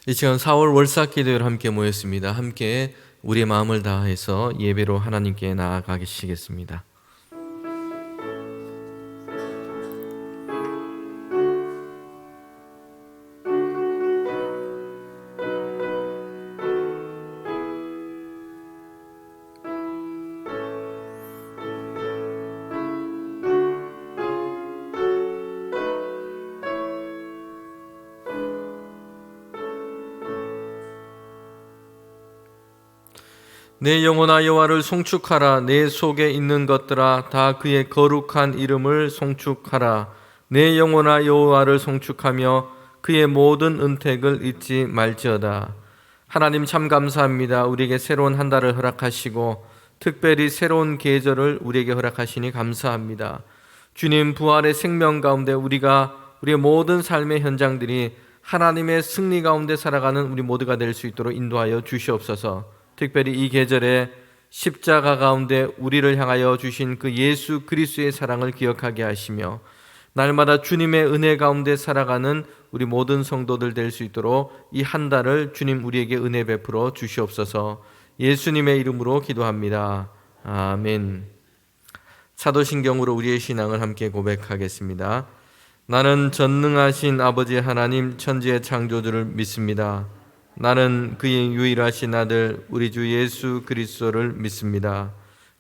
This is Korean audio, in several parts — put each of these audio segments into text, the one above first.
이 시간 4월 월삭 기도회를 함께 모였습니다. 함께 우리의 마음을 다해서 예배로 하나님께 나아가시겠습니다. 내 영혼아 여호와를 송축하라. 내 속에 있는 것들아 다 그의 거룩한 이름을 송축하라. 내 영혼아 여호와를 송축하며 그의 모든 은택을 잊지 말지어다. 하나님 참 감사합니다. 우리에게 새로운 한 달을 허락하시고 특별히 새로운 계절을 우리에게 허락하시니 감사합니다. 주님, 부활의 생명 가운데 우리의 모든 삶의 현장들이 하나님의 승리 가운데 살아가는 우리 모두가 될 수 있도록 인도하여 주시옵소서. 특별히 이 계절에 십자가 가운데 우리를 향하여 주신 그 예수 그리스도의 사랑을 기억하게 하시며 날마다 주님의 은혜 가운데 살아가는 우리 모든 성도들 될 수 있도록 이 한 달을 주님 우리에게 은혜 베풀어 주시옵소서. 예수님의 이름으로 기도합니다. 아멘. 사도신경으로 우리의 신앙을 함께 고백하겠습니다. 나는 전능하신 아버지 하나님 천지의 창조주를 믿습니다. 나는 그의 유일하신 아들 우리 주 예수 그리스도를 믿습니다.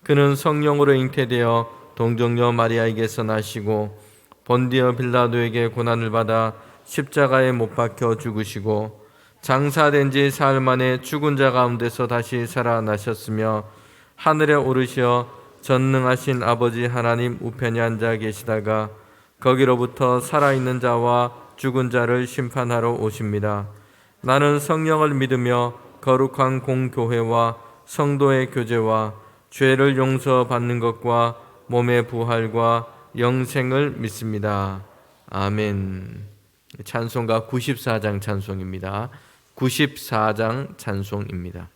그는 성령으로 잉태되어 동정녀 마리아에게서 나시고 본디어 빌라도에게 고난을 받아 십자가에 못 박혀 죽으시고 장사된 지 사흘 만에 죽은 자 가운데서 다시 살아나셨으며 하늘에 오르시어 전능하신 아버지 하나님 우편에 앉아 계시다가 거기로부터 살아있는 자와 죽은 자를 심판하러 오십니다. 나는 성령을 믿으며 거룩한 공교회와 성도의 교제와 죄를 용서받는 것과 몸의 부활과 영생을 믿습니다. 아멘. 찬송가 94장 찬송입니다. 94장 찬송입니다.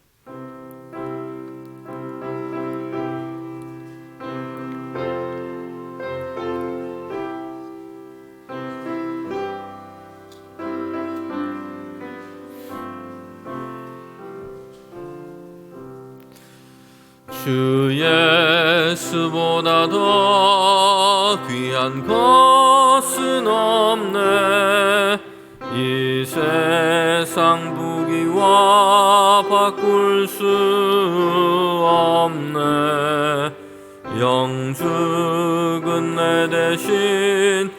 주 예수보다 더 귀한 것은 없네. 이 세상 부귀와 바꿀 수 없네. 영죽은 내 대신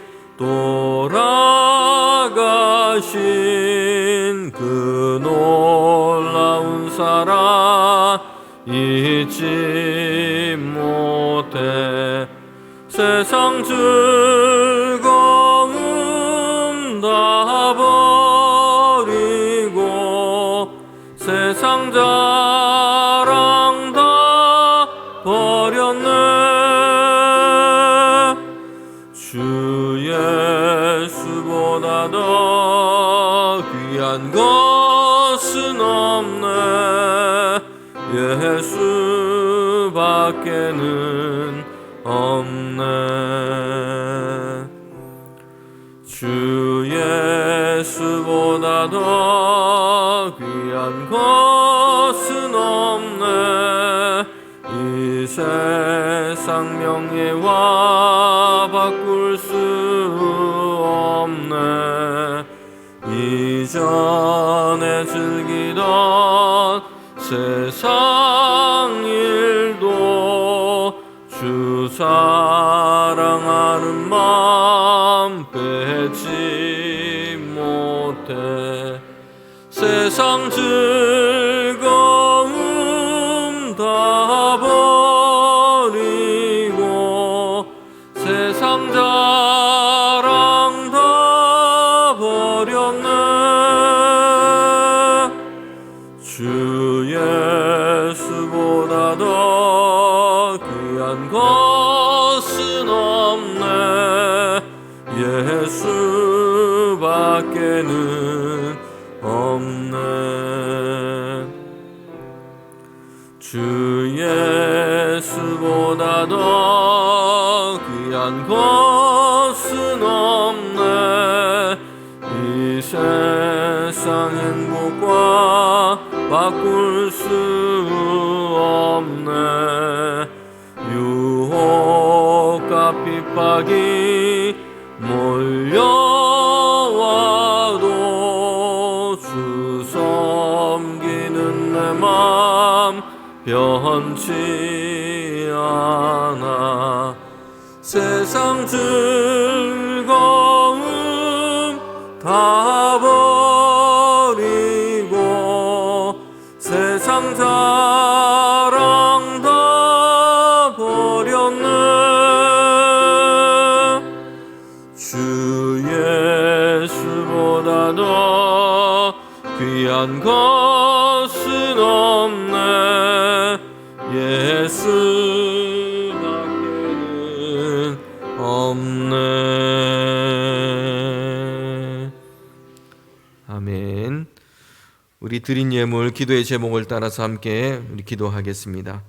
돌아가신 그 놀라운 사랑 잊지 못해. 세상 즐거움 다 버리고 세상 자랑 다 버렸네. 주 예수보다 더 귀한 것은 없네. 예수밖에는 없네. 주 예수보다 더 귀한 것은 없네. 이 세상 명예와 바꿀 수 없네. 이전에 즐기던 세상 일도 주 사랑하는 마음 빼지 못해. 세상 즐거움 다 버리고 세상 자랑 다 버렸네. 주 예수보다 더 귀한 것은 없네. 예수밖에는 없네. 주 예수보다 더 귀한 것은 없네. 이 세상에 행복과 바꿀 수 없네. 유혹과 핍박이 몰려와도 주 섬기는 내 맘 변치 않아. 세상 즐거움 다 버리고 세상 자랑 다 버렸네. 주 예수보다 더 귀한 것은 없네. 예수밖에는 없네. 아멘. 우리 드린 예물 기도의 제목을 따라서 함께 우리 기도하겠습니다.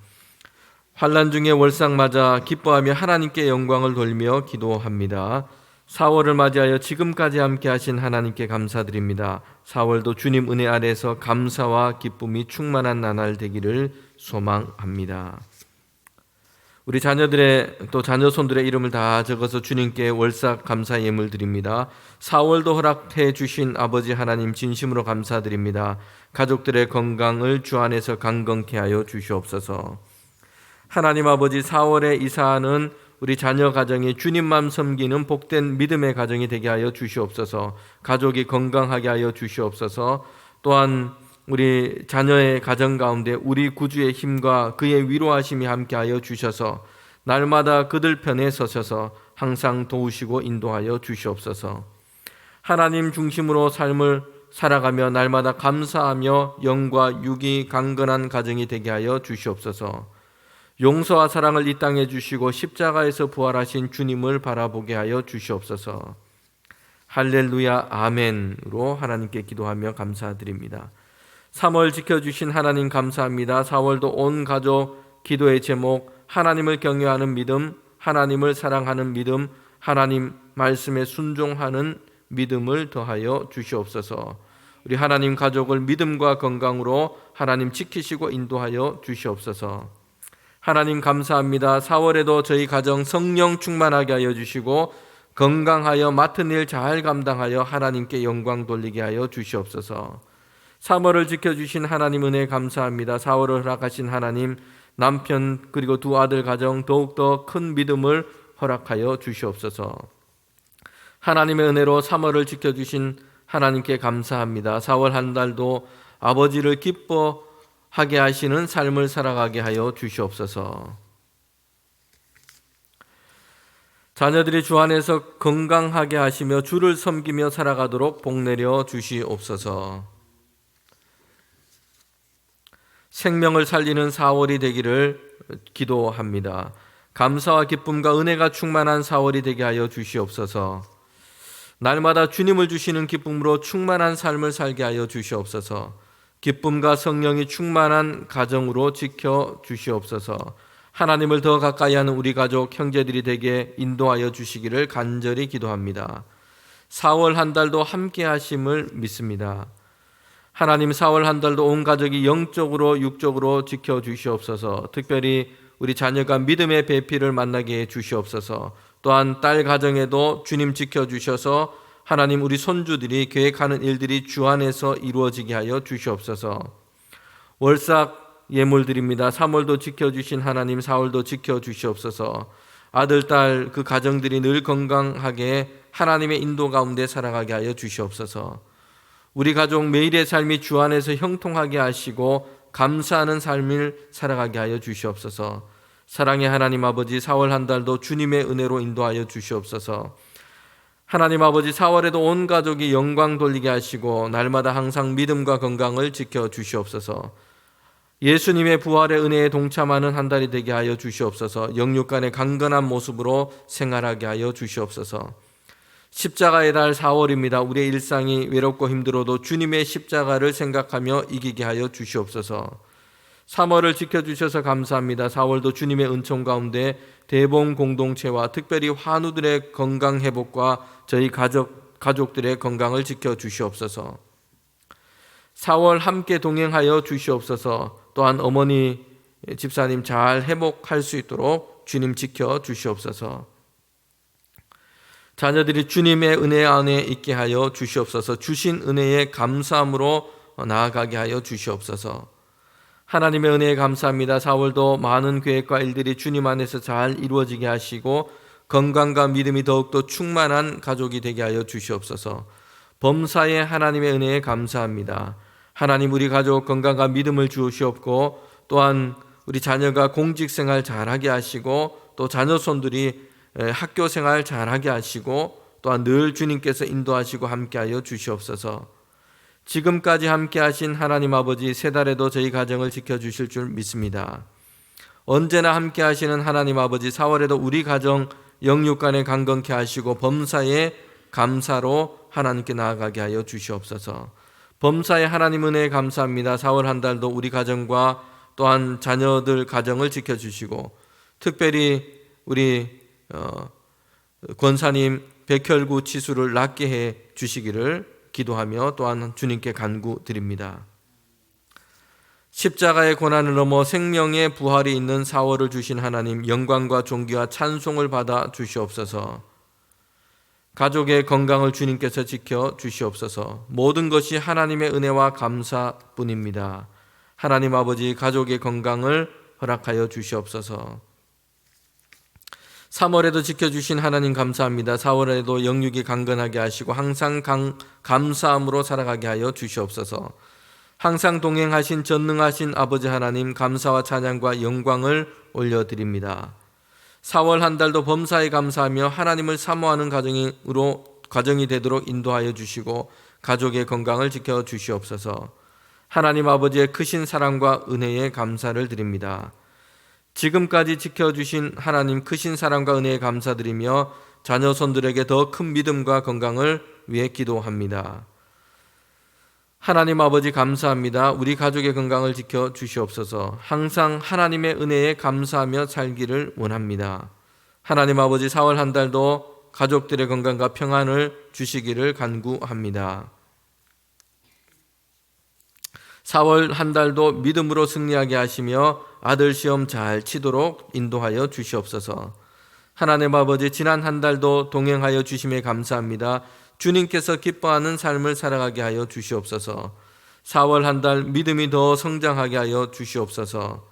환난 중에 월삭 맞아 기뻐하며 하나님께 영광을 돌리며 기도합니다. 4월을 맞이하여 지금까지 함께 하신 하나님께 감사드립니다. 4월도 주님 은혜 아래서 감사와 기쁨이 충만한 나날 되기를 소망합니다. 우리 자녀들의 또 자녀손들의 이름을 다 적어서 주님께 월삭 감사 예물 드립니다. 4월도 허락해 주신 아버지 하나님 진심으로 감사드립니다. 가족들의 건강을 주 안에서 강건케 하여 주시옵소서. 하나님 아버지, 4월에 이사하는 우리 자녀 가정이 주님만 섬기는 복된 믿음의 가정이 되게 하여 주시옵소서. 가족이 건강하게 하여 주시옵소서. 또한 우리 자녀의 가정 가운데 우리 구주의 힘과 그의 위로하심이 함께하여 주셔서 날마다 그들 편에 서셔서 항상 도우시고 인도하여 주시옵소서. 하나님 중심으로 삶을 살아가며 날마다 감사하며 영과 육이 강건한 가정이 되게 하여 주시옵소서. 용서와 사랑을 이 땅에 주시고 십자가에서 부활하신 주님을 바라보게 하여 주시옵소서. 할렐루야 아멘으로 하나님께 기도하며 감사드립니다. 3월 지켜주신 하나님 감사합니다. 4월도 온 가족 기도의 제목, 하나님을 경외하는 믿음, 하나님을 사랑하는 믿음, 하나님 말씀에 순종하는 믿음을 더하여 주시옵소서. 우리 하나님 가족을 믿음과 건강으로 하나님 지키시고 인도하여 주시옵소서. 하나님 감사합니다. 4월에도 저희 가정 성령 충만하게 하여 주시고 건강하여 맡은 일 잘 감당하여 하나님께 영광 돌리게 하여 주시옵소서. 3월을 지켜주신 하나님 은혜 감사합니다. 4월을 허락하신 하나님, 남편 그리고 두 아들 가정 더욱더 큰 믿음을 허락하여 주시옵소서. 하나님의 은혜로 3월을 지켜주신 하나님께 감사합니다. 4월 한 달도 아버지를 기뻐하게 하시는 삶을 살아가게 하여 주시옵소서. 자녀들이 주 안에서 건강하게 하시며 주를 섬기며 살아가도록 복내려 주시옵소서. 생명을 살리는 4월이 되기를 기도합니다. 감사와 기쁨과 은혜가 충만한 4월이 되게 하여 주시옵소서. 날마다 주님을 주시는 기쁨으로 충만한 삶을 살게 하여 주시옵소서. 기쁨과 성령이 충만한 가정으로 지켜 주시옵소서. 하나님을 더 가까이 하는 우리 가족 형제들이 되게 인도하여 주시기를 간절히 기도합니다. 4월 한 달도 함께 하심을 믿습니다. 하나님, 4월 한 달도 온 가족이 영적으로 육적으로 지켜 주시옵소서. 특별히 우리 자녀가 믿음의 배필을 만나게 해 주시옵소서. 또한 딸 가정에도 주님 지켜 주셔서 하나님 우리 손주들이 계획하는 일들이 주 안에서 이루어지게 하여 주시옵소서. 월삭 예물 드립니다. 3월도 지켜주신 하나님, 4월도 지켜주시옵소서. 아들, 딸 그 가정들이 늘 건강하게 하나님의 인도 가운데 살아가게 하여 주시옵소서. 우리 가족 매일의 삶이 주 안에서 형통하게 하시고 감사하는 삶을 살아가게 하여 주시옵소서. 사랑의 하나님 아버지, 4월 한 달도 주님의 은혜로 인도하여 주시옵소서. 하나님 아버지, 4월에도 온 가족이 영광 돌리게 하시고 날마다 항상 믿음과 건강을 지켜 주시옵소서. 예수님의 부활의 은혜에 동참하는 한 달이 되게 하여 주시옵소서. 영육간의 강건한 모습으로 생활하게 하여 주시옵소서. 십자가의 달 4월입니다. 우리의 일상이 외롭고 힘들어도 주님의 십자가를 생각하며 이기게 하여 주시옵소서. 3월을 지켜주셔서 감사합니다. 4월도 주님의 은총 가운데 대봉 공동체와 특별히 환우들의 건강 회복과 저희 가족들의 건강을 지켜주시옵소서. 4월 함께 동행하여 주시옵소서. 또한 어머니 집사님 잘 회복할 수 있도록 주님 지켜 주시옵소서. 자녀들이 주님의 은혜 안에 있게 하여 주시옵소서. 주신 은혜에 감사함으로 나아가게 하여 주시옵소서. 하나님의 은혜에 감사합니다. 4월도 많은 계획과 일들이 주님 안에서 잘 이루어지게 하시고 건강과 믿음이 더욱더 충만한 가족이 되게 하여 주시옵소서. 범사에 하나님의 은혜에 감사합니다. 하나님, 우리 가족 건강과 믿음을 주시옵고 또한 우리 자녀가 공직생활 잘하게 하시고 또 자녀손들이 학교생활 잘하게 하시고 또한 늘 주님께서 인도하시고 함께하여 주시옵소서. 지금까지 함께하신 하나님 아버지, 새 달에도 저희 가정을 지켜주실 줄 믿습니다. 언제나 함께하시는 하나님 아버지, 4월에도 우리 가정 영육간에 강건케 하시고 범사에 감사로 하나님께 나아가게 하여 주시옵소서. 범사에 하나님 은혜에 감사합니다. 4월 한 달도 우리 가정과 또한 자녀들 가정을 지켜주시고 특별히 우리 권사님 백혈구 치수를 낫게 해 주시기를 기도하며 또한 주님께 간구드립니다. 십자가의 고난을 넘어 생명의 부활이 있는 4월을 주신 하나님, 영광과 존귀와 찬송을 받아 주시옵소서. 가족의 건강을 주님께서 지켜 주시옵소서. 모든 것이 하나님의 은혜와 감사뿐입니다. 하나님 아버지, 가족의 건강을 허락하여 주시옵소서. 3월에도 지켜주신 하나님 감사합니다. 4월에도 영육이 강건하게 하시고 항상 감사함으로 살아가게 하여 주시옵소서. 항상 동행하신 전능하신 아버지 하나님, 감사와 찬양과 영광을 올려드립니다. 4월 한 달도 범사에 감사하며 하나님을 사모하는 가정이 되도록 인도하여 주시고 가족의 건강을 지켜 주시옵소서. 하나님 아버지의 크신 사랑과 은혜에 감사를 드립니다. 지금까지 지켜주신 하나님 크신 사랑과 은혜에 감사드리며 자녀 손들에게 더 큰 믿음과 건강을 위해 기도합니다. 하나님 아버지 감사합니다. 우리 가족의 건강을 지켜 주시옵소서. 항상 하나님의 은혜에 감사하며 살기를 원합니다. 하나님 아버지, 4월 한 달도 가족들의 건강과 평안을 주시기를 간구합니다. 4월 한 달도 믿음으로 승리하게 하시며 아들 시험 잘 치도록 인도하여 주시옵소서. 하나님 아버지, 지난 한 달도 동행하여 주심에 감사합니다. 주님께서 기뻐하는 삶을 살아가게 하여 주시옵소서. 4월 한 달 믿음이 더 성장하게 하여 주시옵소서.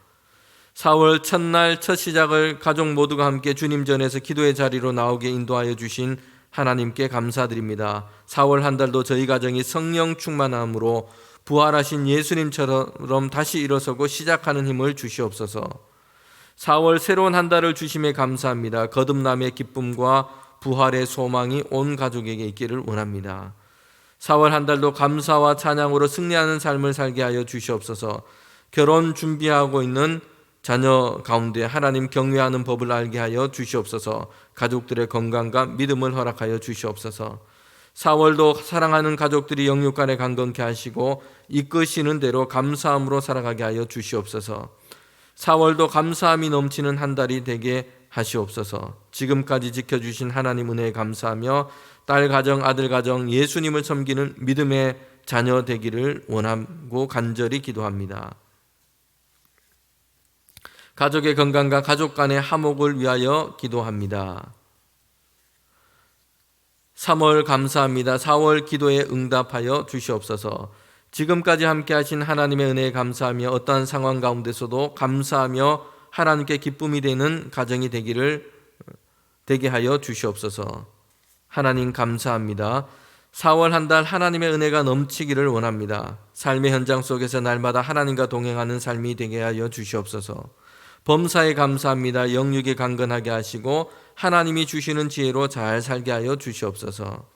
4월 첫날 첫 시작을 가족 모두가 함께 주님 전에서 기도의 자리로 나오게 인도하여 주신 하나님께 감사드립니다. 4월 한 달도 저희 가정이 성령 충만함으로 부활하신 예수님처럼 다시 일어서고 시작하는 힘을 주시옵소서. 4월 새로운 한 달을 주심에 감사합니다. 거듭남의 기쁨과 부활의 소망이 온 가족에게 있기를 원합니다. 4월 한 달도 감사와 찬양으로 승리하는 삶을 살게 하여 주시옵소서. 결혼 준비하고 있는 자녀 가운데 하나님 경외하는 법을 알게 하여 주시옵소서. 가족들의 건강과 믿음을 허락하여 주시옵소서. 4월도 사랑하는 가족들이 영육간에 강건케 하시고 이끄시는 대로 감사함으로 살아가게 하여 주시옵소서. 4월도 감사함이 넘치는 한 달이 되게 하시옵소서. 지금까지 지켜주신 하나님 은혜에 감사하며 딸 가정, 아들 가정, 예수님을 섬기는 믿음의 자녀 되기를 원하고 간절히 기도합니다. 가족의 건강과 가족 간의 화목을 위하여 기도합니다. 3월 감사합니다. 4월 기도에 응답하여 주시옵소서. 지금까지 함께하신 하나님의 은혜에 감사하며 어떠한 상황 가운데서도 감사하며 하나님께 기쁨이 되는 가정이 되게 하여 주시옵소서. 하나님 감사합니다. 4월 한 달 하나님의 은혜가 넘치기를 원합니다. 삶의 현장 속에서 날마다 하나님과 동행하는 삶이 되게 하여 주시옵소서. 범사에 감사합니다. 영육이 강건하게 하시고 하나님이 주시는 지혜로 잘 살게 하여 주시옵소서.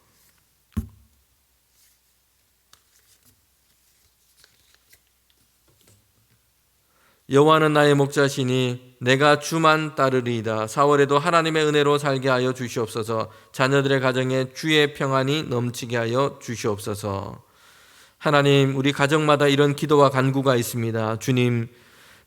여호와는 나의 목자시니 내가 주만 따르리이다. 4월에도 하나님의 은혜로 살게 하여 주시옵소서. 자녀들의 가정에 주의 평안이 넘치게 하여 주시옵소서. 하나님, 우리 가정마다 이런 기도와 간구가 있습니다. 주님,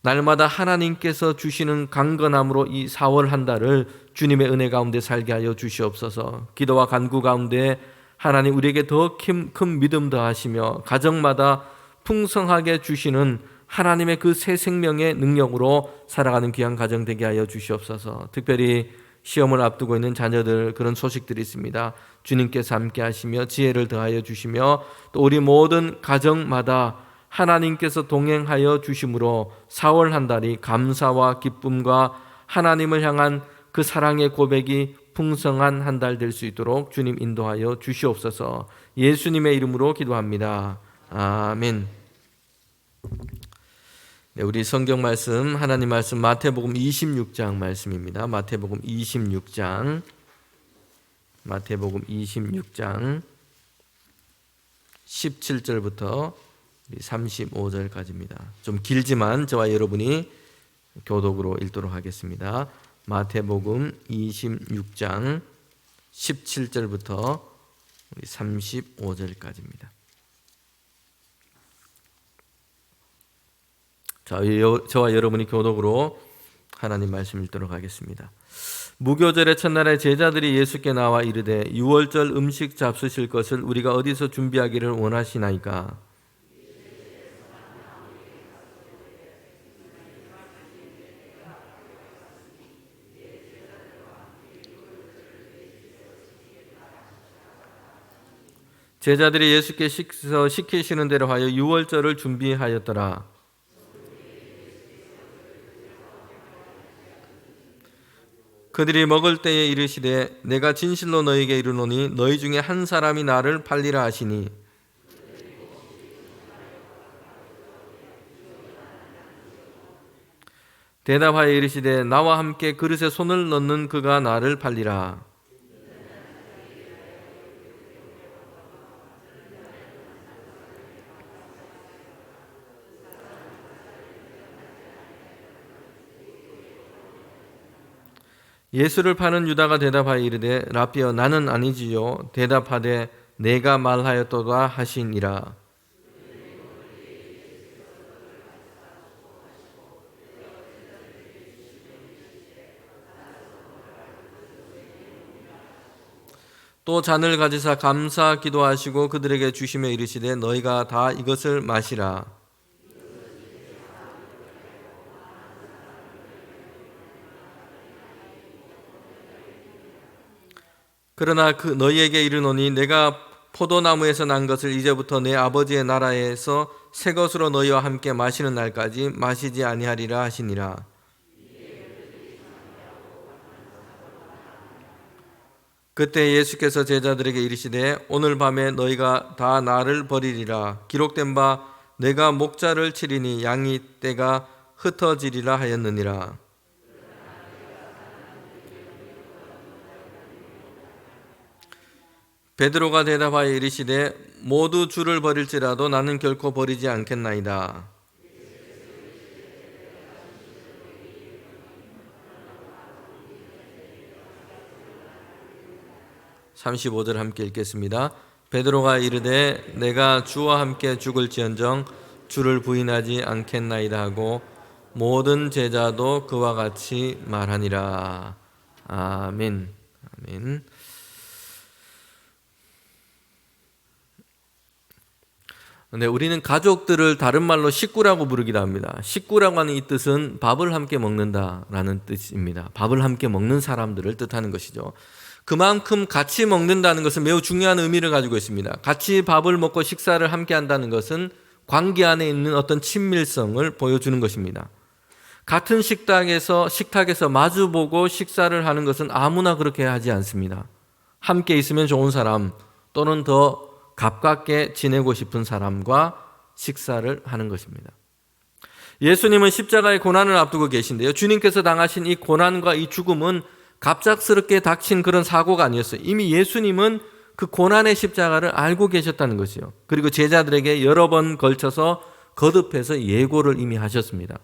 날마다 하나님께서 주시는 강건함으로 이 4월 한 달을 주님의 은혜 가운데 살게 하여 주시옵소서. 기도와 간구 가운데 하나님 우리에게 더 큰 믿음 더하시며 가정마다 풍성하게 주시는 하나님의 그 새 생명의 능력으로 살아가는 귀한 가정 되게 하여 주시옵소서. 특별히 시험을 앞두고 있는 자녀들, 그런 소식들이 있습니다. 주님께서 함께 하시며 지혜를 더하여 주시며 또 우리 모든 가정마다 하나님께서 동행하여 주심으로 4월 한 달이 감사와 기쁨과 하나님을 향한 그 사랑의 고백이 풍성한 한 달 될 수 있도록 주님 인도하여 주시옵소서. 예수님의 이름으로 기도합니다. 아멘. 네, 우리 성경 말씀, 하나님 말씀 마태복음 26장 말씀입니다. 마태복음 26장 17절부터 35절까지입니다. 좀 길지만 저와 여러분이 교독으로 읽도록 하겠습니다. 마태복음 26장 17절부터 35절까지입니다. 저와 여러분이 교독으로 하나님 말씀 읽도록 하겠습니다. 무교절의 첫날에 제자들이 예수께 나와 이르되 유월절 음식 잡수실 것을 우리가 어디서 준비하기를 원하시나이까? 제자들이 예수께 시키시는 대로 하여 유월절을 준비하였더라. 그들이 먹을 때에 이르시되 내가 진실로 너희에게 이르노니 너희 중에 한 사람이 나를 팔리라 하시니 대답하여 이르시되 나와 함께 그릇에 손을 넣는 그가 나를 팔리라. 예수를 파는 유다가 대답하여 이르되 라삐여 나는 아니지요. 대답하되 내가 말하였도다 하시니라. 또 잔을 가지사 감사 기도하시고 그들에게 주시며 이르시되 너희가 다 이것을 마시라. 그러나 너희에게 이르노니 내가 포도나무에서 난 것을 이제부터 내 아버지의 나라에서 새 것으로 너희와 함께 마시는 날까지 마시지 아니하리라 하시니라. 그때 예수께서 제자들에게 이르시되 오늘 밤에 너희가 다 나를 버리리라. 기록된 바 내가 목자를 치리니 양이 떼가 흩어지리라 하였느니라. 베드로가 대답하여 이르시되 모두 주를 버릴지라도 나는 결코 버리지 않겠나이다. (35절) 함께 읽겠습니다. 베드로가 이르되 내가 주와 함께 죽을지언정 주를 부인하지 않겠나이다 하고 모든 제자도 그와 같이 말하니라. 아멘. 아멘. 네, 우리는 가족들을 다른 말로 식구라고 부르기도 합니다. 식구라고 하는 이 뜻은 밥을 함께 먹는다라는 뜻입니다. 밥을 함께 먹는 사람들을 뜻하는 것이죠. 그만큼 같이 먹는다는 것은 매우 중요한 의미를 가지고 있습니다. 같이 밥을 먹고 식사를 함께 한다는 것은 관계 안에 있는 어떤 친밀성을 보여주는 것입니다. 같은 식탁에서 마주보고 식사를 하는 것은 아무나 그렇게 하지 않습니다. 함께 있으면 좋은 사람 또는 더 가깝게 지내고 싶은 사람과 식사를 하는 것입니다. 예수님은 십자가의 고난을 앞두고 계신데요. 주님께서 당하신 이 고난과 이 죽음은 갑작스럽게 닥친 그런 사고가 아니었어요. 이미 예수님은 그 고난의 십자가를 알고 계셨다는 것이요. 그리고 제자들에게 여러 번 걸쳐서 거듭해서 예고를 이미 하셨습니다.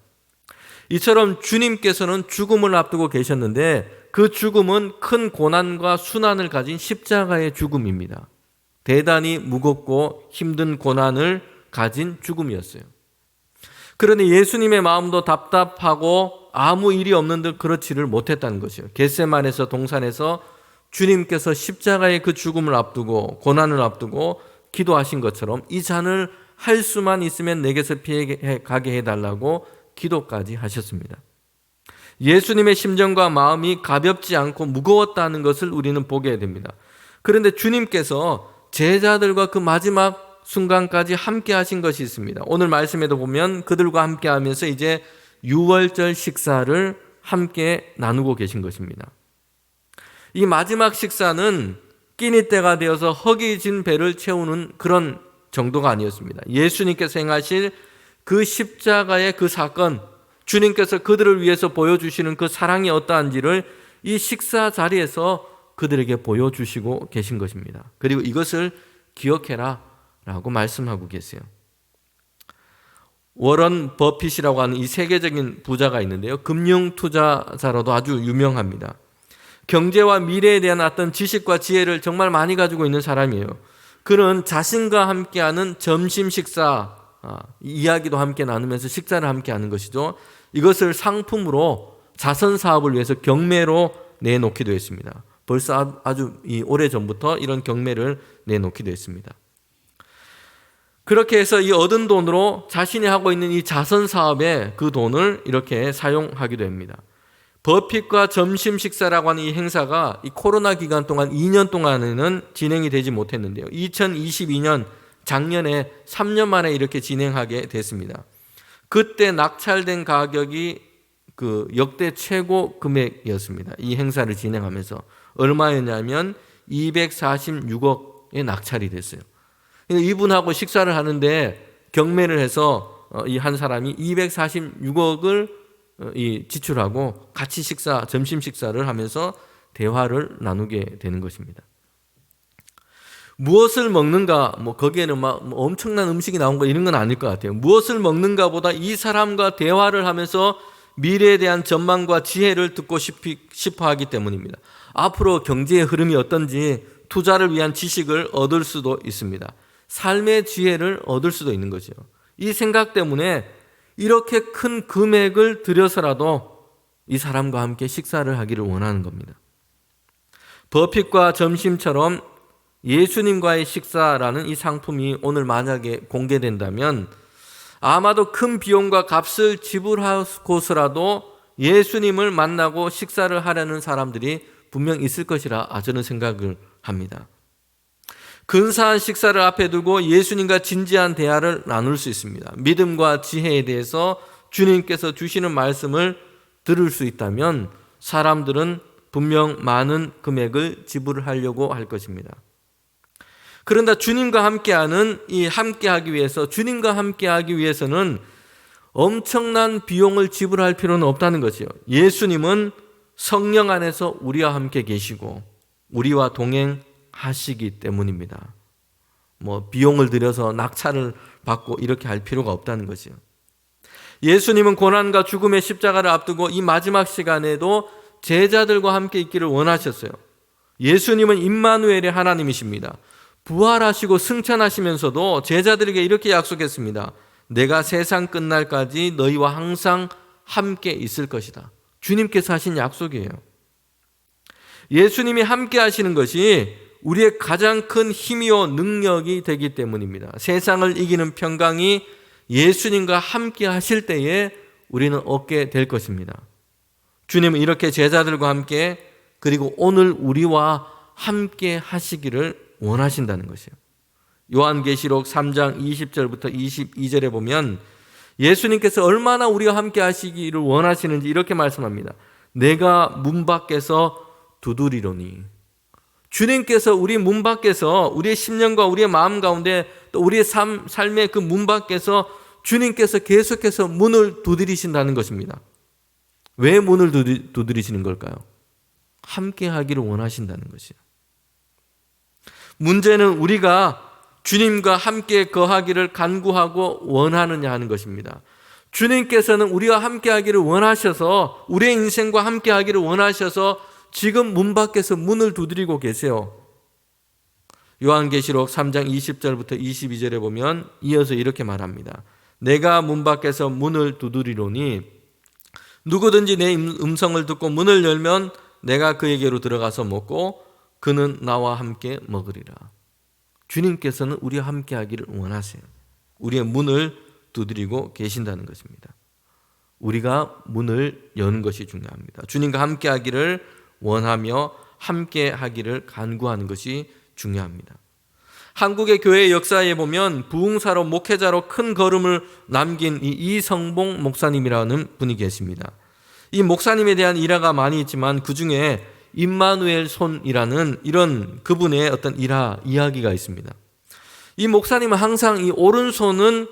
이처럼 주님께서는 죽음을 앞두고 계셨는데 그 죽음은 큰 고난과 순환을 가진 십자가의 죽음입니다. 대단히 무겁고 힘든 고난을 가진 죽음이었어요. 그런데 예수님의 마음도 답답하고 아무 일이 없는 듯 그렇지를 못했다는 것이요. 겟세마네에서 동산에서 주님께서 십자가의 그 죽음을 앞두고 고난을 앞두고 기도하신 것처럼 이 잔을 할 수만 있으면 내게서 피해 가게 해달라고 기도까지 하셨습니다. 예수님의 심정과 마음이 가볍지 않고 무거웠다는 것을 우리는 보게 됩니다. 그런데 주님께서 제자들과 그 마지막 순간까지 함께 하신 것이 있습니다. 오늘 말씀에도 보면 그들과 함께 하면서 이제 유월절 식사를 함께 나누고 계신 것입니다. 이 마지막 식사는 끼니 때가 되어서 허기진 배를 채우는 그런 정도가 아니었습니다. 예수님께서 행하실 그 십자가의 그 사건, 주님께서 그들을 위해서 보여주시는 그 사랑이 어떠한지를 이 식사 자리에서 그들에게 보여주시고 계신 것입니다. 그리고 이것을 기억해라 라고 말씀하고 계세요. 워런 버핏이라고 하는 이 세계적인 부자가 있는데요. 금융투자자로도 아주 유명합니다. 경제와 미래에 대한 어떤 지식과 지혜를 정말 많이 가지고 있는 사람이에요. 그는 자신과 함께하는 점심 식사, 이야기도 함께 나누면서 식사를 함께 하는 것이죠. 이것을 상품으로 자선 사업을 위해서 경매로 내놓기도 했습니다. 벌써 아주 오래전부터 이런 경매를 내놓기도 했습니다. 그렇게 해서 이 얻은 돈으로 자신이 하고 있는 이 자선 사업에 그 돈을 이렇게 사용하기도 합니다. 버핏과 점심 식사라고 하는 이 행사가 이 코로나 기간 동안 2년 동안에는 진행이 되지 못했는데요. 2022년 작년에 3년 만에 이렇게 진행하게 됐습니다. 그때 낙찰된 가격이 그 역대 최고 금액이었습니다. 이 행사를 진행하면서 얼마였냐면 246억에 낙찰이 됐어요. 이분하고 식사를 하는데 경매를 해서 이 한 사람이 246억을 지출하고 같이 점심 식사를 하면서 대화를 나누게 되는 것입니다. 무엇을 먹는가, 거기에는 엄청난 음식이 나온 거 이런 건 아닐 것 같아요. 무엇을 먹는가 보다 이 사람과 대화를 하면서 미래에 대한 전망과 지혜를 듣고 싶어 하기 때문입니다. 앞으로 경제의 흐름이 어떤지 투자를 위한 지식을 얻을 수도 있습니다. 삶의 지혜를 얻을 수도 있는 거죠. 이 생각 때문에 이렇게 큰 금액을 들여서라도 이 사람과 함께 식사를 하기를 원하는 겁니다. 버핏과 점심처럼 예수님과의 식사라는 이 상품이 오늘 만약에 공개된다면 아마도 큰 비용과 값을 지불하고서라도 예수님을 만나고 식사를 하려는 사람들이 분명 있을 것이라 저는 생각을 합니다. 근사한 식사를 앞에 두고 예수님과 진지한 대화를 나눌 수 있습니다. 믿음과 지혜에 대해서 주님께서 주시는 말씀을 들을 수 있다면 사람들은 분명 많은 금액을 지불하려고 할 것입니다. 그런데 주님과 함께하는 주님과 함께하기 위해서는 엄청난 비용을 지불할 필요는 없다는 거지요. 예수님은 성령 안에서 우리와 함께 계시고 우리와 동행하시기 때문입니다. 비용을 들여서 낙찰을 받고 이렇게 할 필요가 없다는 거지요. 예수님은 고난과 죽음의 십자가를 앞두고 이 마지막 시간에도 제자들과 함께 있기를 원하셨어요. 예수님은 임마누엘의 하나님이십니다. 부활하시고 승천하시면서도 제자들에게 이렇게 약속했습니다. 내가 세상 끝날까지 너희와 항상 함께 있을 것이다. 주님께서 하신 약속이에요. 예수님이 함께 하시는 것이 우리의 가장 큰 힘이요 능력이 되기 때문입니다. 세상을 이기는 평강이 예수님과 함께 하실 때에 우리는 얻게 될 것입니다. 주님은 이렇게 제자들과 함께 그리고 오늘 우리와 함께 하시기를 원하신다는 것이에요. 요한계시록 3장 20절부터 22절에 보면 예수님께서 얼마나 우리와 함께 하시기를 원하시는지 이렇게 말씀합니다. 내가 문 밖에서 두드리노니. 주님께서 우리 문 밖에서 우리의 심령과 우리의 마음 가운데 또 우리의 삶의 그 문 밖에서 주님께서 계속해서 문을 두드리신다는 것입니다. 왜 문을 두드리시는 걸까요? 함께 하기를 원하신다는 것이에요. 문제는 우리가 주님과 함께 거하기를 간구하고 원하느냐 하는 것입니다. 주님께서는 우리와 함께 하기를 원하셔서 우리의 인생과 함께 하기를 원하셔서 지금 문 밖에서 문을 두드리고 계세요. 요한계시록 3장 20절부터 22절에 보면 이어서 이렇게 말합니다. 내가 문 밖에서 문을 두드리노니 누구든지 내 음성을 듣고 문을 열면 내가 그에게로 들어가서 먹고 그는 나와 함께 먹으리라. 주님께서는 우리와 함께 하기를 원하세요. 우리의 문을 두드리고 계신다는 것입니다. 우리가 문을 여는 것이 중요합니다. 주님과 함께 하기를 원하며 함께 하기를 간구하는 것이 중요합니다. 한국의 교회 역사에 보면 부흥사로 목회자로 큰 걸음을 남긴 이성봉 목사님이라는 분이 계십니다. 이 목사님에 대한 일화가 많이 있지만 그 중에 임마누엘 손이라는 이런 그분의 어떤 이야기가 있습니다. 이 목사님은 항상 이 오른손은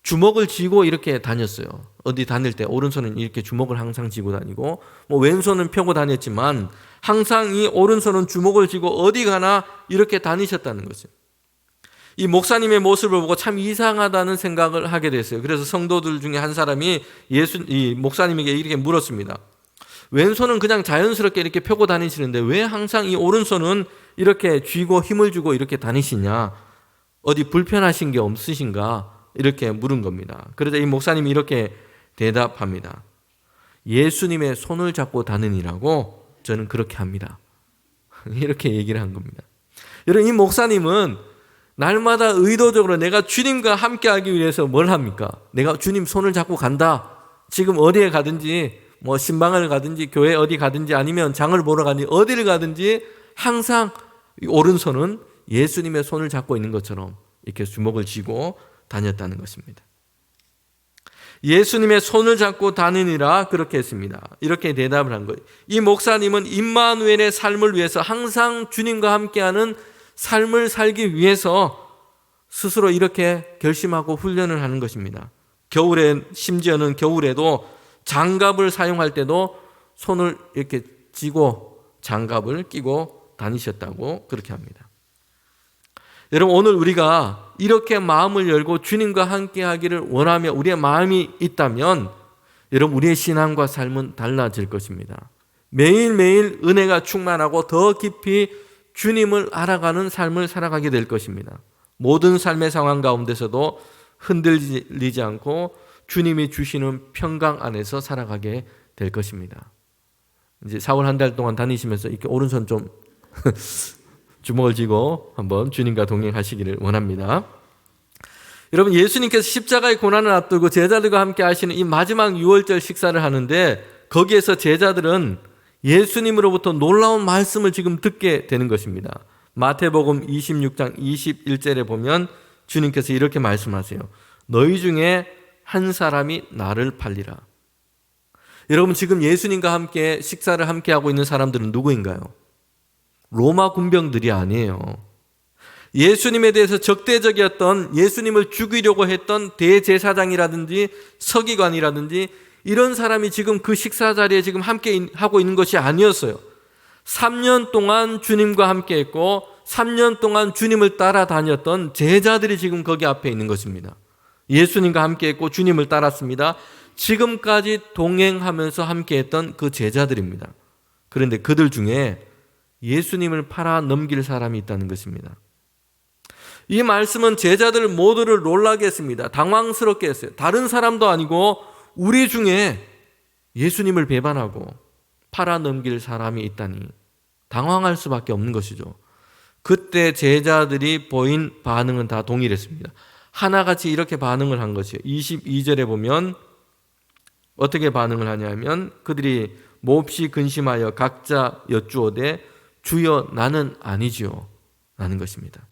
주먹을 쥐고 이렇게 다녔어요. 어디 다닐 때 오른손은 이렇게 주먹을 항상 쥐고 다니고 왼손은 펴고 다녔지만 항상 이 오른손은 주먹을 쥐고 어디 가나 이렇게 다니셨다는 거죠. 이 목사님의 모습을 보고 참 이상하다는 생각을 하게 됐어요. 그래서 성도들 중에 한 사람이 이 목사님에게 이렇게 물었습니다. 왼손은 그냥 자연스럽게 이렇게 펴고 다니시는데 왜 항상 이 오른손은 이렇게 쥐고 힘을 주고 이렇게 다니시냐? 어디 불편하신 게 없으신가? 이렇게 물은 겁니다. 그러자 이 목사님이 이렇게 대답합니다. 예수님의 손을 잡고 다니라고 저는 그렇게 합니다. 이렇게 얘기를 한 겁니다. 여러분, 이 목사님은 날마다 의도적으로 내가 주님과 함께 하기 위해서 뭘 합니까? 내가 주님 손을 잡고 간다. 지금 어디에 가든지 신방을 가든지 교회 어디 가든지 아니면 장을 보러 가든지 어디를 가든지 항상 오른손은 예수님의 손을 잡고 있는 것처럼 이렇게 주먹을 쥐고 다녔다는 것입니다. 예수님의 손을 잡고 다니니라 그렇게 했습니다. 이렇게 대답을 한 거예요. 이 목사님은 임마누엘의 삶을 위해서 항상 주님과 함께하는 삶을 살기 위해서 스스로 이렇게 결심하고 훈련을 하는 것입니다. 겨울에 심지어는 겨울에도 장갑을 사용할 때도 손을 이렇게 쥐고 장갑을 끼고 다니셨다고 그렇게 합니다. 여러분, 오늘 우리가 이렇게 마음을 열고 주님과 함께 하기를 원하며 우리의 마음이 있다면 여러분, 우리의 신앙과 삶은 달라질 것입니다. 매일매일 은혜가 충만하고 더 깊이 주님을 알아가는 삶을 살아가게 될 것입니다. 모든 삶의 상황 가운데서도 흔들리지 않고 주님이 주시는 평강 안에서 살아가게 될 것입니다. 이제 4월 한 달 동안 다니시면서 이렇게 오른손 좀 주먹을 쥐고 한번 주님과 동행하시기를 원합니다. 여러분, 예수님께서 십자가의 고난을 앞두고 제자들과 함께 하시는 이 마지막 유월절 식사를 하는데 거기에서 제자들은 예수님으로부터 놀라운 말씀을 지금 듣게 되는 것입니다. 마태복음 26장 21절에 보면 주님께서 이렇게 말씀하세요. 너희 중에 한 사람이 나를 팔리라. 여러분, 지금 예수님과 함께 식사를 함께 하고 있는 사람들은 누구인가요? 로마 군병들이 아니에요. 예수님에 대해서 적대적이었던, 예수님을 죽이려고 했던 대제사장이라든지 서기관이라든지 이런 사람이 지금 그 식사 자리에 지금 함께 하고 있는 것이 아니었어요. 3년 동안 주님과 함께 했고 3년 동안 주님을 따라다녔던 제자들이 지금 거기 앞에 있는 것입니다. 예수님과 함께 했고 주님을 따랐습니다. 지금까지 동행하면서 함께 했던 그 제자들입니다. 그런데 그들 중에 예수님을 팔아 넘길 사람이 있다는 것입니다. 이 말씀은 제자들 모두를 놀라게 했습니다. 당황스럽게 했어요. 다른 사람도 아니고 우리 중에 예수님을 배반하고 팔아 넘길 사람이 있다니 당황할 수밖에 없는 것이죠. 그때 제자들이 보인 반응은 다 동일했습니다. 하나같이 이렇게 반응을 한 것이에요. 22절에 보면 어떻게 반응을 하냐면 그들이 몹시 근심하여 각자 여쭈오되 주여 나는 아니지요 라는 것입니다.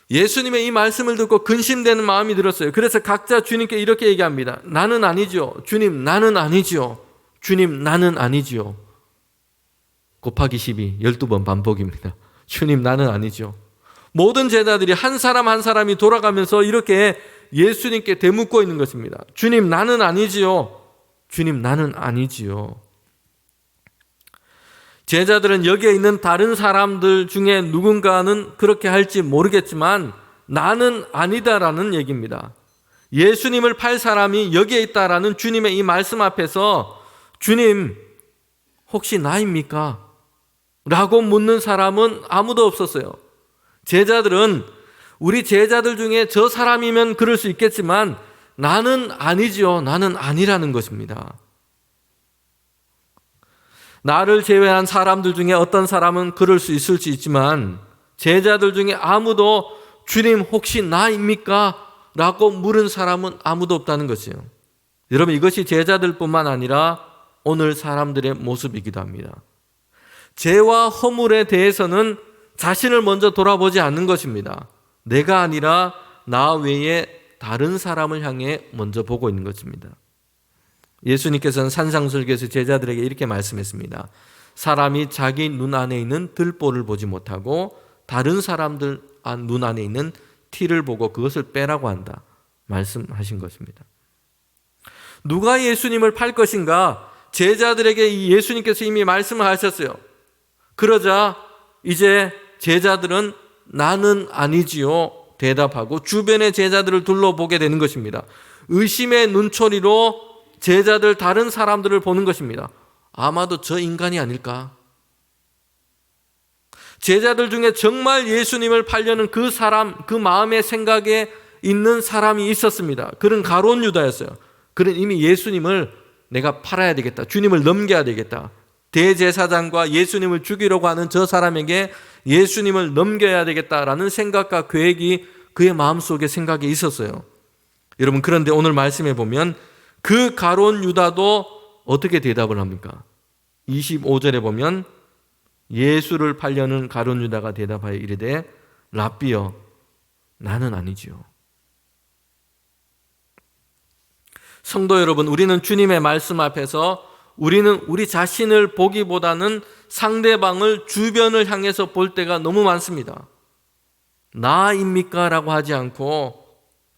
예수님의 이 말씀을 듣고 근심되는 마음이 들었어요. 그래서 각자 주님께 이렇게 얘기합니다. 나는 아니지요. 주님 나는 아니지요. 주님 나는 아니지요. 곱하기 12 12번 반복입니다. 주님 나는 아니지요. 모든 제자들이 한 사람 한 사람이 돌아가면서 이렇게 예수님께 대묻고 있는 것입니다. 주님 나는 아니지요. 주님 나는 아니지요. 제자들은 여기에 있는 다른 사람들 중에 누군가는 그렇게 할지 모르겠지만 나는 아니다라는 얘기입니다. 예수님을 팔 사람이 여기에 있다라는 주님의 이 말씀 앞에서 주님 혹시 나입니까? 라고 묻는 사람은 아무도 없었어요. 제자들은 우리 제자들 중에 저 사람이면 그럴 수 있겠지만 나는 아니지요. 나는 아니라는 것입니다. 나를 제외한 사람들 중에 어떤 사람은 그럴 수 있을지 있지만 제자들 중에 아무도 주님 혹시 나입니까? 라고 물은 사람은 아무도 없다는 것이에요. 여러분, 이것이 제자들뿐만 아니라 오늘 사람들의 모습이기도 합니다. 죄와 허물에 대해서는 자신을 먼저 돌아보지 않는 것입니다. 내가 아니라 나 외에 다른 사람을 향해 먼저 보고 있는 것입니다. 예수님께서는 산상설교에서 제자들에게 이렇게 말씀했습니다. 사람이 자기 눈 안에 있는 들보를 보지 못하고 다른 사람들 눈 안에 있는 티를 보고 그것을 빼라고 한다 말씀하신 것입니다. 누가 예수님을 팔 것인가? 제자들에게 예수님께서 이미 말씀을 하셨어요. 그러자 이제 제자들은 나는 아니지요 대답하고 주변의 제자들을 둘러보게 되는 것입니다. 의심의 눈초리로 제자들 다른 사람들을 보는 것입니다. 아마도 저 인간이 아닐까? 제자들 중에 정말 예수님을 팔려는 그 사람, 그 마음의 생각에 있는 사람이 있었습니다. 그는 가룟 유다였어요. 그는 이미 예수님을 내가 팔아야 되겠다, 주님을 넘겨야 되겠다, 대제사장과 예수님을 죽이려고 하는 저 사람에게 예수님을 넘겨야 되겠다라는 생각과 계획이 그의 마음속에 생각이 있었어요. 여러분, 그런데 오늘 말씀해 보면 그 가룟 유다도 어떻게 대답을 합니까? 25절에 보면 예수를 팔려는 가룟 유다가 대답하여 이르되 랍비여 나는 아니지요. 성도 여러분, 우리는 주님의 말씀 앞에서 우리는 우리 자신을 보기보다는 상대방을, 주변을 향해서 볼 때가 너무 많습니다. 나입니까? 라고 하지 않고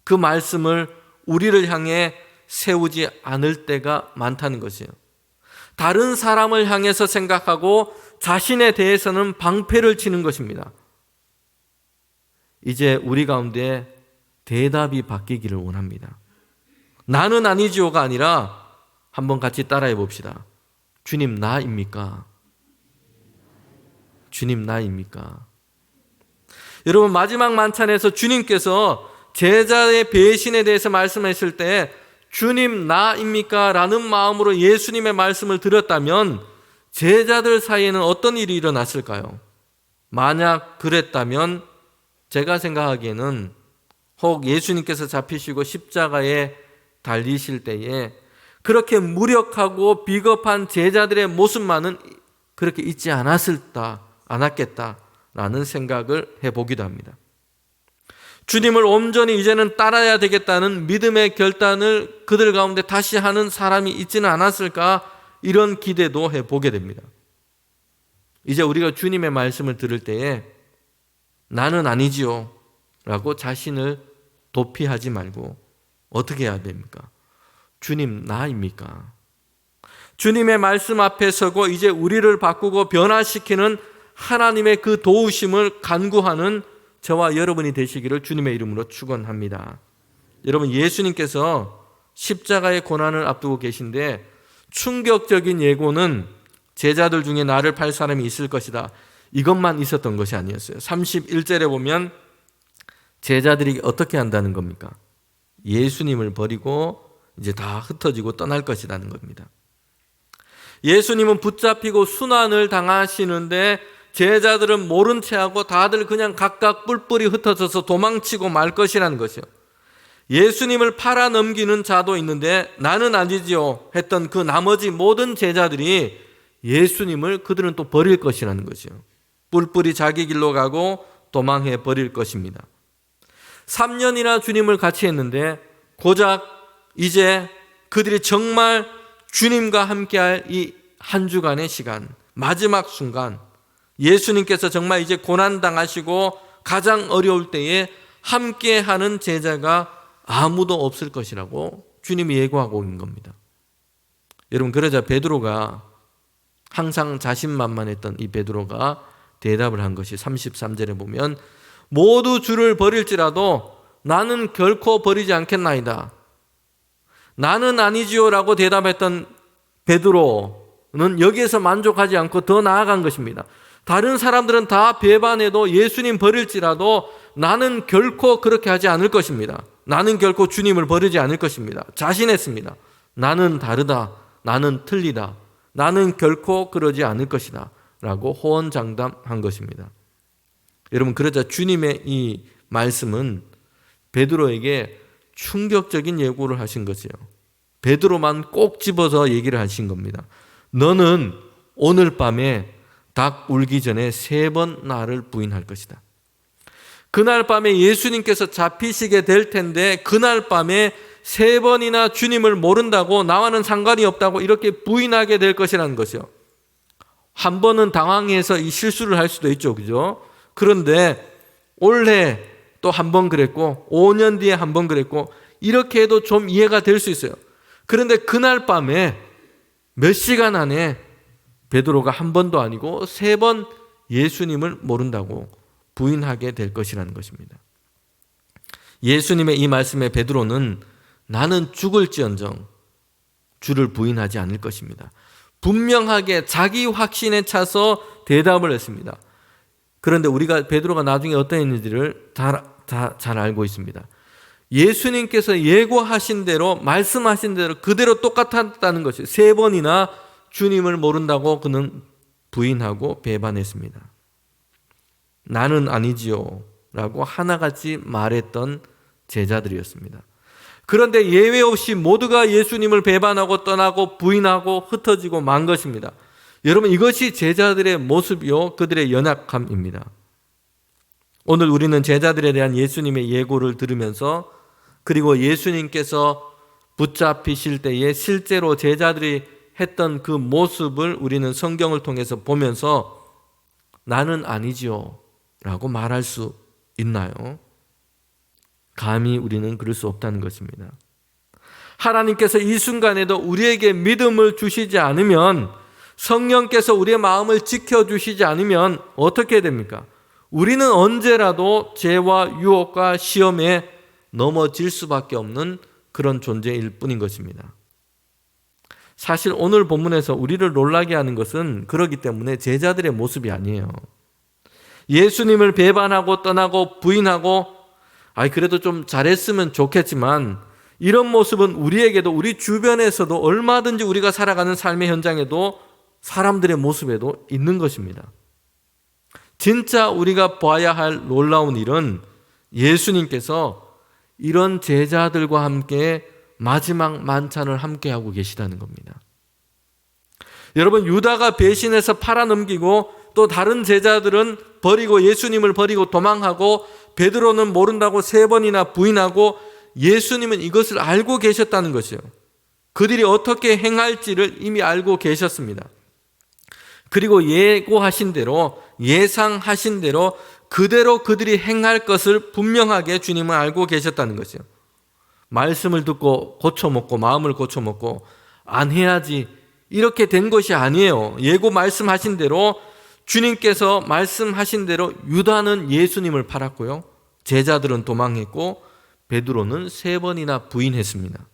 그 말씀을 우리를 향해 세우지 않을 때가 많다는 것이에요. 다른 사람을 향해서 생각하고 자신에 대해서는 방패를 치는 것입니다. 이제 우리 가운데 대답이 바뀌기를 원합니다. 나는 아니지요가 아니라 한번 같이 따라해 봅시다. 주님 나입니까? 주님 나입니까? 여러분, 마지막 만찬에서 주님께서 제자의 배신에 대해서 말씀하실 때 주님 나입니까? 라는 마음으로 예수님의 말씀을 들었다면 제자들 사이에는 어떤 일이 일어났을까요? 만약 그랬다면 제가 생각하기에는 혹 예수님께서 잡히시고 십자가에 달리실 때에 그렇게 무력하고 비겁한 제자들의 모습만은 그렇게 있지 않았겠다라는 생각을 해보기도 합니다. 주님을 온전히 이제는 따라야 되겠다는 믿음의 결단을 그들 가운데 다시 하는 사람이 있지는 않았을까, 이런 기대도 해보게 됩니다. 이제 우리가 주님의 말씀을 들을 때에 나는 아니지요 라고 자신을 도피하지 말고 어떻게 해야 됩니까? 주님 나입니까? 주님의 말씀 앞에 서고 이제 우리를 바꾸고 변화시키는 하나님의 그 도우심을 간구하는 저와 여러분이 되시기를 주님의 이름으로 축원합니다. 여러분, 예수님께서 십자가의 고난을 앞두고 계신데 충격적인 예고는 제자들 중에 나를 팔 사람이 있을 것이다, 이것만 있었던 것이 아니었어요. 31절에 보면 제자들이 어떻게 한다는 겁니까? 예수님을 버리고 이제 다 흩어지고 떠날 것이라는 겁니다. 예수님은 붙잡히고 순환을 당하시는데 제자들은 모른 체하고 다들 그냥 각각 뿔뿔이 흩어져서 도망치고 말 것이라는 것이요. 예수님을 팔아 넘기는 자도 있는데 나는 아니지요 했던 그 나머지 모든 제자들이 예수님을 그들은 또 버릴 것이라는 것이요. 뿔뿔이 자기 길로 가고 도망해 버릴 것입니다. 3년이나 주님을 같이 했는데 고작 이제 그들이 정말 주님과 함께할 이 한 주간의 시간, 마지막 순간, 예수님께서 정말 이제 고난당하시고 가장 어려울 때에 함께하는 제자가 아무도 없을 것이라고 주님이 예고하고 있는 겁니다. 여러분, 그러자 베드로가, 항상 자신만만했던 이 베드로가 대답을 한 것이 33절에 보면 모두 주를 버릴지라도 나는 결코 버리지 않겠나이다. 나는 아니지요 라고 대답했던 베드로는 여기에서 만족하지 않고 더 나아간 것입니다. 다른 사람들은 다 배반해도 예수님 버릴지라도 나는 결코 그렇게 하지 않을 것입니다. 나는 결코 주님을 버리지 않을 것입니다. 자신했습니다. 나는 다르다. 나는 틀리다. 나는 결코 그러지 않을 것이다 라고 호언장담한 것입니다. 여러분, 그러자 주님의 이 말씀은 베드로에게 충격적인 예고를 하신 것이에요. 베드로만 꼭 집어서 얘기를 하신 겁니다. 너는 오늘 밤에 닭 울기 전에 3번 나를 부인할 것이다. 그날 밤에 예수님께서 잡히시게 될 텐데 그날 밤에 3번이나 주님을 모른다고, 나와는 상관이 없다고 이렇게 부인하게 될 것이라는 것이요. 한 번은 당황해서 이 실수를 할 수도 있죠. 그죠? 그런데 올해 또 한 번 그랬고 5년 뒤에 한 번 그랬고 이렇게 해도 좀 이해가 될 수 있어요. 그런데 그날 밤에 몇 시간 안에 베드로가 한 번도 아니고 3번 예수님을 모른다고 부인하게 될 것이라는 것입니다. 예수님의 이 말씀에 베드로는 나는 죽을지언정 주를 부인하지 않을 것입니다. 분명하게 자기 확신에 차서 대답을 했습니다. 그런데 우리가 베드로가 나중에 어떠했는지를 잘 알고 있습니다. 예수님께서 예고하신 대로, 말씀하신 대로 그대로 똑같았다는 것이 3번이나 주님을 모른다고 그는 부인하고 배반했습니다. 나는 아니지요 라고 하나같이 말했던 제자들이었습니다. 그런데 예외 없이 모두가 예수님을 배반하고 떠나고 부인하고 흩어지고 만 것입니다. 여러분, 이것이 제자들의 모습이요, 그들의 연약함입니다. 오늘 우리는 제자들에 대한 예수님의 예고를 들으면서, 그리고 예수님께서 붙잡히실 때에 실제로 제자들이 했던 그 모습을 우리는 성경을 통해서 보면서 나는 아니지요 라고 말할 수 있나요? 감히 우리는 그럴 수 없다는 것입니다. 하나님께서 이 순간에도 우리에게 믿음을 주시지 않으면, 성령께서 우리의 마음을 지켜주시지 않으면 어떻게 됩니까? 우리는 언제라도 죄와 유혹과 시험에 넘어질 수밖에 없는 그런 존재일 뿐인 것입니다. 사실 오늘 본문에서 우리를 놀라게 하는 것은 그렇기 때문에 제자들의 모습이 아니에요. 예수님을 배반하고 떠나고 부인하고 그래도 좀 잘했으면 좋겠지만, 이런 모습은 우리에게도, 우리 주변에서도 얼마든지 우리가 살아가는 삶의 현장에도 사람들의 모습에도 있는 것입니다. 진짜 우리가 봐야 할 놀라운 일은 예수님께서 이런 제자들과 함께 마지막 만찬을 함께 하고 계시다는 겁니다. 여러분, 유다가 배신해서 팔아넘기고 또 다른 제자들은 버리고, 예수님을 버리고 도망하고, 베드로는 모른다고 3번이나 부인하고, 예수님은 이것을 알고 계셨다는 것이요. 그들이 어떻게 행할지를 이미 알고 계셨습니다. 그리고 예고하신 대로, 예상하신 대로 그대로 그들이 행할 것을 분명하게 주님은 알고 계셨다는 것이요. 말씀을 듣고 고쳐먹고, 마음을 고쳐먹고 안 해야지 이렇게 된 것이 아니에요. 예고 말씀하신 대로, 주님께서 말씀하신 대로 유다는 예수님을 팔았고요, 제자들은 도망했고, 베드로는 3번이나 부인했습니다.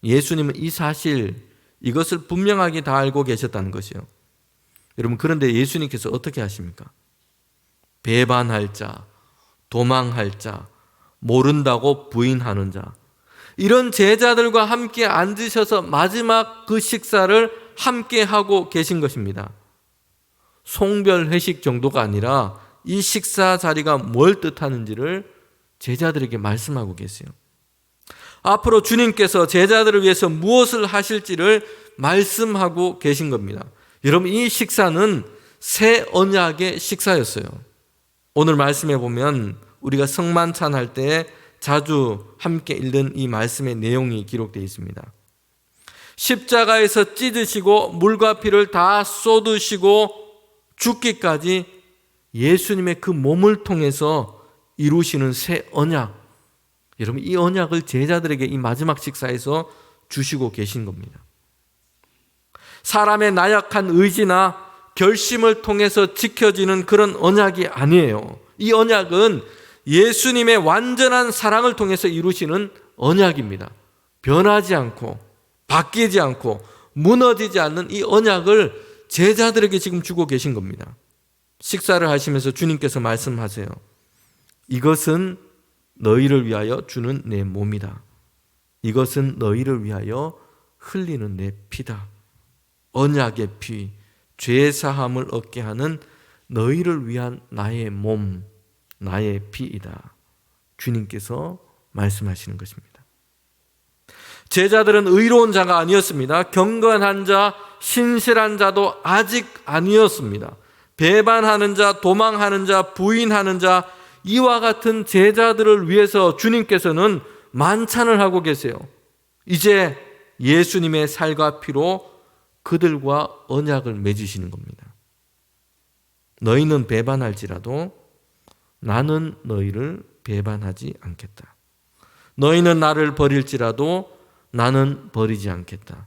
예수님은 이 사실, 이것을 분명하게 다 알고 계셨다는 것이요. 여러분, 그런데 예수님께서 어떻게 하십니까? 배반할 자, 도망할 자, 모른다고 부인하는 자, 이런 제자들과 함께 앉으셔서 마지막 그 식사를 함께 하고 계신 것입니다. 송별 회식 정도가 아니라 이 식사 자리가 뭘 뜻하는지를 제자들에게 말씀하고 계세요. 앞으로 주님께서 제자들을 위해서 무엇을 하실지를 말씀하고 계신 겁니다. 여러분, 이 식사는 새 언약의 식사였어요. 오늘 말씀해 보면 우리가 성만찬 할 때 자주 함께 읽는 이 말씀의 내용이 기록되어 있습니다. 십자가에서 찢으시고 물과 피를 다 쏟으시고 죽기까지 예수님의 그 몸을 통해서 이루시는 새 언약, 여러분, 이 언약을 제자들에게 이 마지막 식사에서 주시고 계신 겁니다. 사람의 나약한 의지나 결심을 통해서 지켜지는 그런 언약이 아니에요. 이 언약은 예수님의 완전한 사랑을 통해서 이루시는 언약입니다. 변하지 않고 바뀌지 않고 무너지지 않는 이 언약을 제자들에게 지금 주고 계신 겁니다. 식사를 하시면서 주님께서 말씀하세요. 이것은 너희를 위하여 주는 내 몸이다. 이것은 너희를 위하여 흘리는 내 피다. 언약의 피, 죄 사함을 얻게 하는 너희를 위한 나의 몸, 나의 피이다. 주님께서 말씀하시는 것입니다. 제자들은 의로운 자가 아니었습니다. 경건한 자, 신실한 자도 아직 아니었습니다. 배반하는 자, 도망하는 자, 부인하는 자, 이와 같은 제자들을 위해서 주님께서는 만찬을 하고 계세요. 이제 예수님의 살과 피로 그들과 언약을 맺으시는 겁니다. 너희는 배반할지라도 나는 너희를 배반하지 않겠다. 너희는 나를 버릴지라도 나는 버리지 않겠다.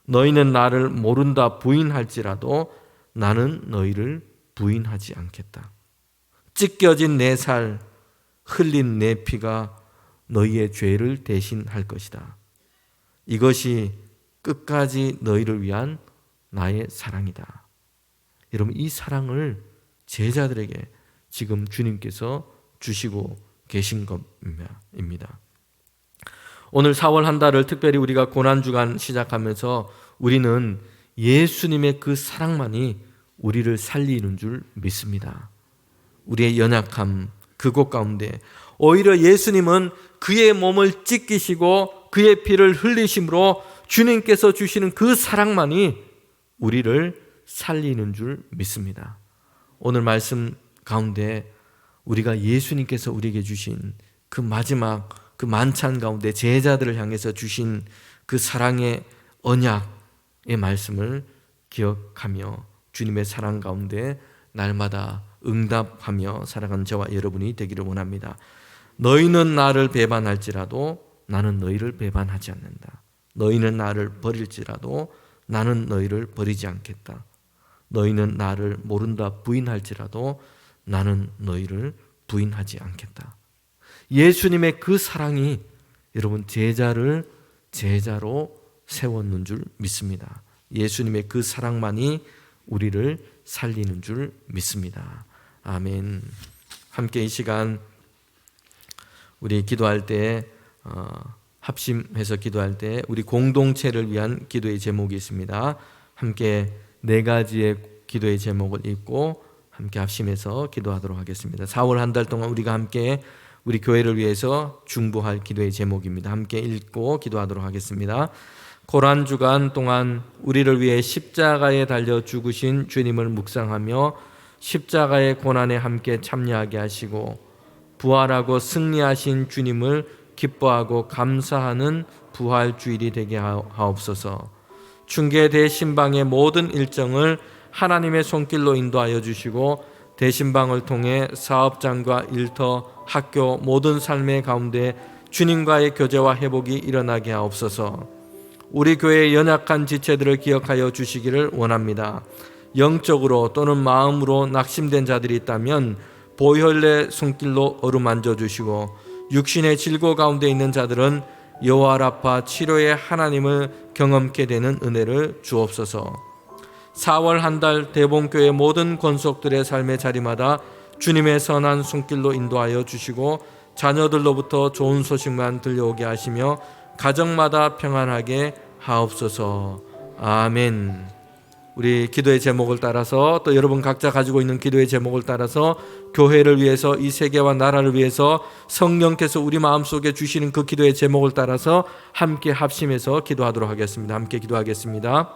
너희는 나를 모른다 부인할지라도 나는 너희를 부인하지 않겠다. 찢겨진 내 살, 흘린 내 피가 너희의 죄를 대신할 것이다. 이것이 끝까지 너희를 위한 나의 사랑이다. 여러분, 이 사랑을 제자들에게 지금 주님께서 주시고 계신 겁니다. 오늘 4월 한 달을 특별히 우리가 고난주간 시작하면서 우리는 예수님의 그 사랑만이 우리를 살리는 줄 믿습니다. 우리의 연약함, 그곳 가운데 오히려 예수님은 그의 몸을 찢기시고 그의 피를 흘리심으로 주님께서 주시는 그 사랑만이 우리를 살리는 줄 믿습니다. 오늘 말씀 가운데 우리가 예수님께서 우리에게 주신 그 마지막 그 만찬 가운데 제자들을 향해서 주신 그 사랑의 언약의 말씀을 기억하며 주님의 사랑 가운데 날마다 응답하며 살아가는 저와 여러분이 되기를 원합니다. 너희는 나를 배반할지라도 나는 너희를 배반하지 않는다. 너희는 나를 버릴지라도 나는 너희를 버리지 않겠다. 너희는 나를 모른다 부인할지라도 나는 너희를 부인하지 않겠다. 예수님의 그 사랑이 여러분 제자를 제자로 세웠는 줄 믿습니다. 예수님의 그 사랑만이 우리를 살리는 줄 믿습니다. 아멘. 함께 이 시간 우리 기도할 때 합심해서 기도할 때 우리 공동체를 위한 기도의 제목이 있습니다. 함께 네 가지의 기도의 제목을 읽고 함께 합심해서 기도하도록 하겠습니다. 4월 한 달 동안 우리가 함께 우리 교회를 위해서 중보할 기도의 제목입니다. 함께 읽고 기도하도록 하겠습니다. 고난주간 동안 우리를 위해 십자가에 달려 죽으신 주님을 묵상하며 십자가의 고난에 함께 참여하게 하시고 부활하고 승리하신 주님을 기뻐하고 감사하는 부활주일이 되게 하옵소서. 중계 대신방의 모든 일정을 하나님의 손길로 인도하여 주시고 대신방을 통해 사업장과 일터, 학교 모든 삶의 가운데 주님과의 교제와 회복이 일어나게 하옵소서. 우리 교회의 연약한 지체들을 기억하여 주시기를 원합니다. 영적으로 또는 마음으로 낙심된 자들이 있다면 보혈의 손길로 어루만져 주시고 육신의 질고 가운데 있는 자들은 여호와 라파 치료의 하나님을 경험케 되는 은혜를 주옵소서. 4월 한 달 대봉교회 모든 권속들의 삶의 자리마다 주님의 선한 손길로 인도하여 주시고 자녀들로부터 좋은 소식만 들려오게 하시며 가정마다 평안하게 하옵소서. 아멘. 우리 기도의 제목을 따라서 또 여러분 각자 가지고 있는 기도의 제목을 따라서 교회를 위해서 이 세계와 나라를 위해서 성령께서 우리 마음속에 주시는 그 기도의 제목을 따라서 함께 합심해서 기도하도록 하겠습니다. 함께 기도하겠습니다.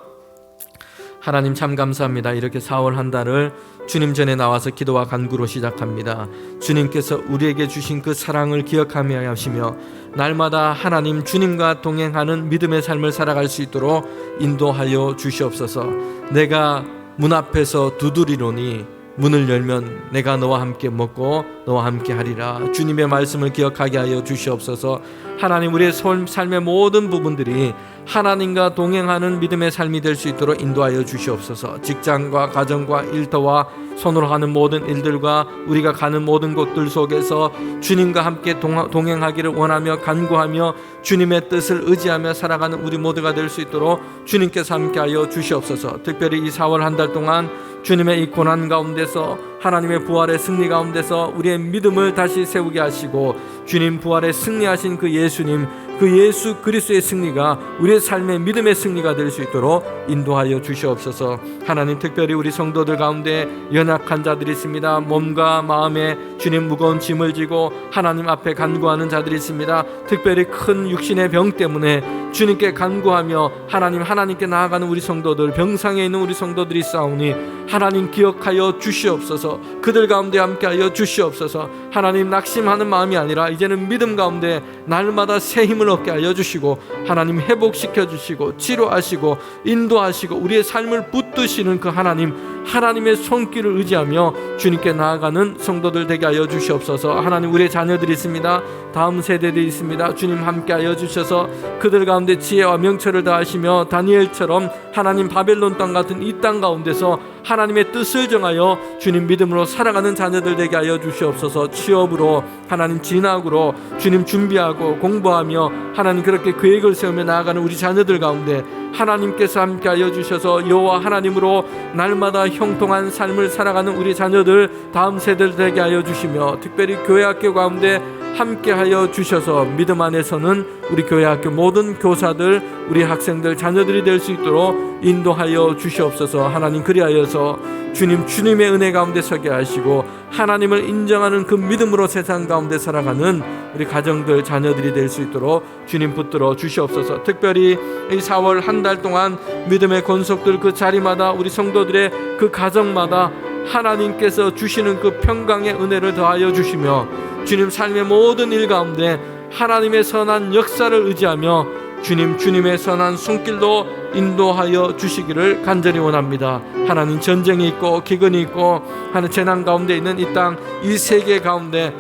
하나님 참 감사합니다. 이렇게 4월 한 달을 주님 전에 나와서 기도와 간구로 시작합니다. 주님께서 우리에게 주신 그 사랑을 기억하며 하시며 날마다 하나님 주님과 동행하는 믿음의 삶을 살아갈 수 있도록 인도하여 주시옵소서. 내가 문 앞에서 두드리노니 문을 열면 내가 너와 함께 먹고 너와 함께 하리라. 주님의 말씀을 기억하게 하여 주시옵소서. 하나님 우리의 삶의 모든 부분들이 하나님과 동행하는 믿음의 삶이 될 수 있도록 인도하여 주시옵소서. 직장과 가정과 일터와 손으로 하는 모든 일들과 우리가 가는 모든 곳들 속에서 주님과 함께 동행하기를 원하며 간구하며 주님의 뜻을 의지하며 살아가는 우리 모두가 될 수 있도록 주님께서 함께하여 주시옵소서. 특별히 이 4월 한 달 동안 주님의 이 고난 가운데서 하나님의 부활의 승리 가운데서 우리의 믿음을 다시 세우게 하시고 주님 부활에 승리하신 그 예수님 그 예수 그리스도의 승리가 우리의 삶의 믿음의 승리가 될 수 있도록 인도하여 주시옵소서. 하나님, 특별히 우리 성도들 가운데 연약한 자들이 있습니다. 몸과 마음에 주님 무거운 짐을 지고 하나님 앞에 간구하는 자들이 있습니다. 특별히 큰 육신의 병 때문에 주님께 간구하며 하나님께 나아가는 우리 성도들, 병상에 있는 우리 성도들이 싸우니 하나님 기억하여 주시옵소서. 그들 가운데 함께하여 주시옵소서. 하나님, 낙심하는 마음이 아니라 이제는 믿음 가운데 날마다 새 힘을 얻게 하여 주시고 하나님 회복시켜 주시고 치료하시고 인도하시고 우리의 삶을 붙드시는 그 하나님의 손길을 의지하며 주님께 나아가는 성도들 되게 하여 주시옵소서. 하나님, 우리의 자녀들이 있습니다. 다음 세대들이 있습니다. 주님 함께하여 주셔서 그들 가운데 지혜와 명철을 다하시며 다니엘처럼 하나님 바벨론 땅 같은 이 땅 가운데서 하나님의 뜻을 정하여 주님 믿음으로 살아가는 자녀들 되게 하여 주시옵소서. 취업으로 하나님 진학으로 주님 준비하고 공부하며 하나님 그렇게 계획을 세우며 나아가는 우리 자녀들 가운데 하나님께서 함께하여 주셔서 여호와 하나님으로 날마다 형통한 삶을 살아가는 우리 자녀들 다음 세대들 되게 하여 주시며 특별히 교회 학교 가운데 함께하여 주셔서 믿음 안에서는 우리 교회 학교 모든 교사들 우리 학생들 자녀들이 될 수 있도록 인도하여 주시옵소서. 하나님, 그리하여서 주님의 은혜 가운데 서게 하시고 하나님을 인정하는 그 믿음으로 세상 가운데 살아가는 우리 가정들 자녀들이 될 수 있도록 주님 붙들어 주시옵소서. 특별히 이 4월 한 달 동안 믿음의 권속들 그 자리마다 우리 성도들의 그 가정마다 하나님께서 주시는 그 평강의 은혜를 더하여 주시며 주님 삶의 모든 일 가운데 하나님의 선한 역사를 의지하며 주님의 선한 손길로 인도하여 주시기를 간절히 원합니다. 하나님, 전쟁이 있고 기근이 있고 하나님 재난 가운데 있는 이 땅, 이 세계 가운데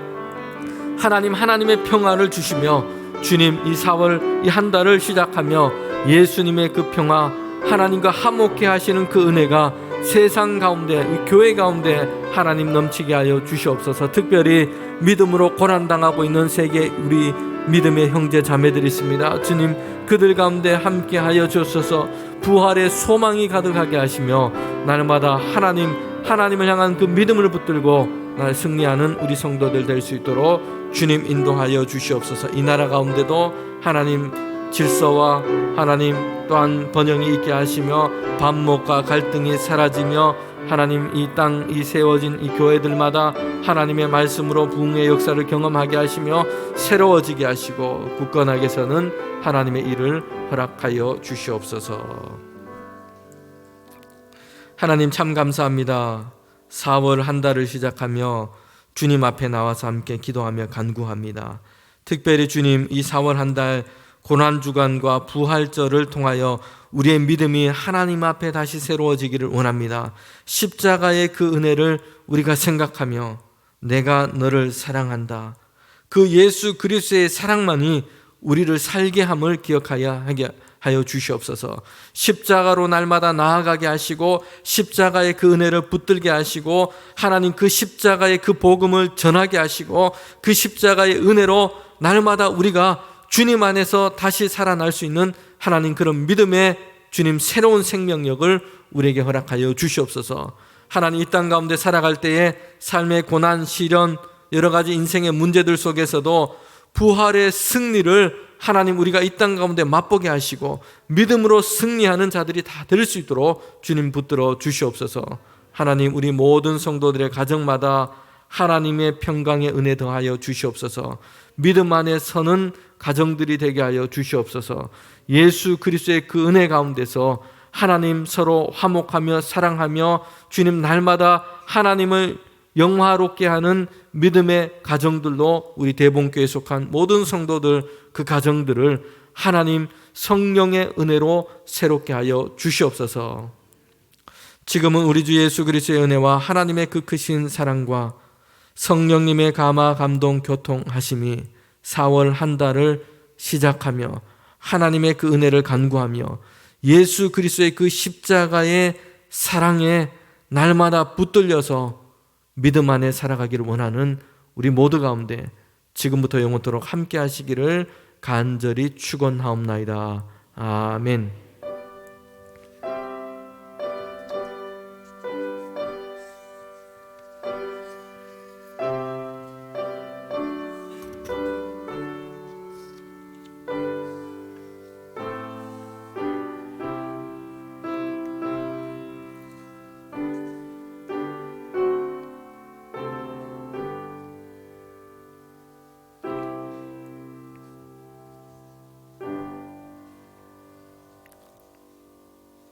하나님의 평화를 주시며 주님 이 4월 이 한 달을 시작하며 예수님의 그 평화 하나님과 화목해 하시는 그 은혜가 세상 가운데 이 교회 가운데 하나님 넘치게 하여 주시옵소서. 특별히 믿음으로 고난당하고 있는 세계 우리 믿음의 형제 자매들이 있습니다. 주님, 그들 가운데 함께 하여 주셔서 부활의 소망이 가득하게 하시며 날마다 하나님을 향한 그 믿음을 붙들고 날 승리하는 우리 성도들 될 수 있도록 주님 인도하여 주시옵소서. 이 나라 가운데도 하나님 질서와 하나님 또한 번영이 있게 하시며 반목과 갈등이 사라지며 하나님 이 땅 이 세워진 이 교회들마다 하나님의 말씀으로 부흥의 역사를 경험하게 하시며 새로워지게 하시고 굳건하게 서는 하나님의 일을 허락하여 주시옵소서. 하나님, 참 감사합니다. 4월 한 달을 시작하며 주님 앞에 나와서 함께 기도하며 간구합니다. 특별히 주님, 이 4월 한 달 고난주간과 부활절을 통하여 우리의 믿음이 하나님 앞에 다시 새로워지기를 원합니다. 십자가의 그 은혜를 우리가 생각하며 내가 너를 사랑한다, 그 예수 그리스도의 사랑만이 우리를 살게 함을 기억하여 하여 주시옵소서. 십자가로 날마다 나아가게 하시고 십자가의 그 은혜를 붙들게 하시고 하나님 그 십자가의 그 복음을 전하게 하시고 그 십자가의 은혜로 날마다 우리가 주님 안에서 다시 살아날 수 있는 하나님 그런 믿음의 주님 새로운 생명력을 우리에게 허락하여 주시옵소서. 하나님, 이 땅 가운데 살아갈 때에 삶의 고난, 시련, 여러 가지 인생의 문제들 속에서도 부활의 승리를 하나님 우리가 이 땅 가운데 맛보게 하시고 믿음으로 승리하는 자들이 다 될 수 있도록 주님 붙들어 주시옵소서. 하나님, 우리 모든 성도들의 가정마다 하나님의 평강의 은혜 더하여 주시옵소서. 믿음 안에 서는 가정들이 되게 하여 주시옵소서. 예수 그리스도의 그 은혜 가운데서 하나님 서로 화목하며 사랑하며 주님 날마다 하나님을 영화롭게 하는 믿음의 가정들로 우리 대봉교회에 속한 모든 성도들 그 가정들을 하나님 성령의 은혜로 새롭게 하여 주시옵소서. 지금은 우리 주 예수 그리스도의 은혜와 하나님의 그 크신 사랑과 성령님의 감화 감동 교통하심이 4월 한 달을 시작하며 하나님의 그 은혜를 간구하며 예수 그리스도의 그 십자가의 사랑에 날마다 붙들려서 믿음 안에 살아가기를 원하는 우리 모두 가운데 지금부터 영원토록 함께 하시기를 간절히 축원하옵나이다. 아멘.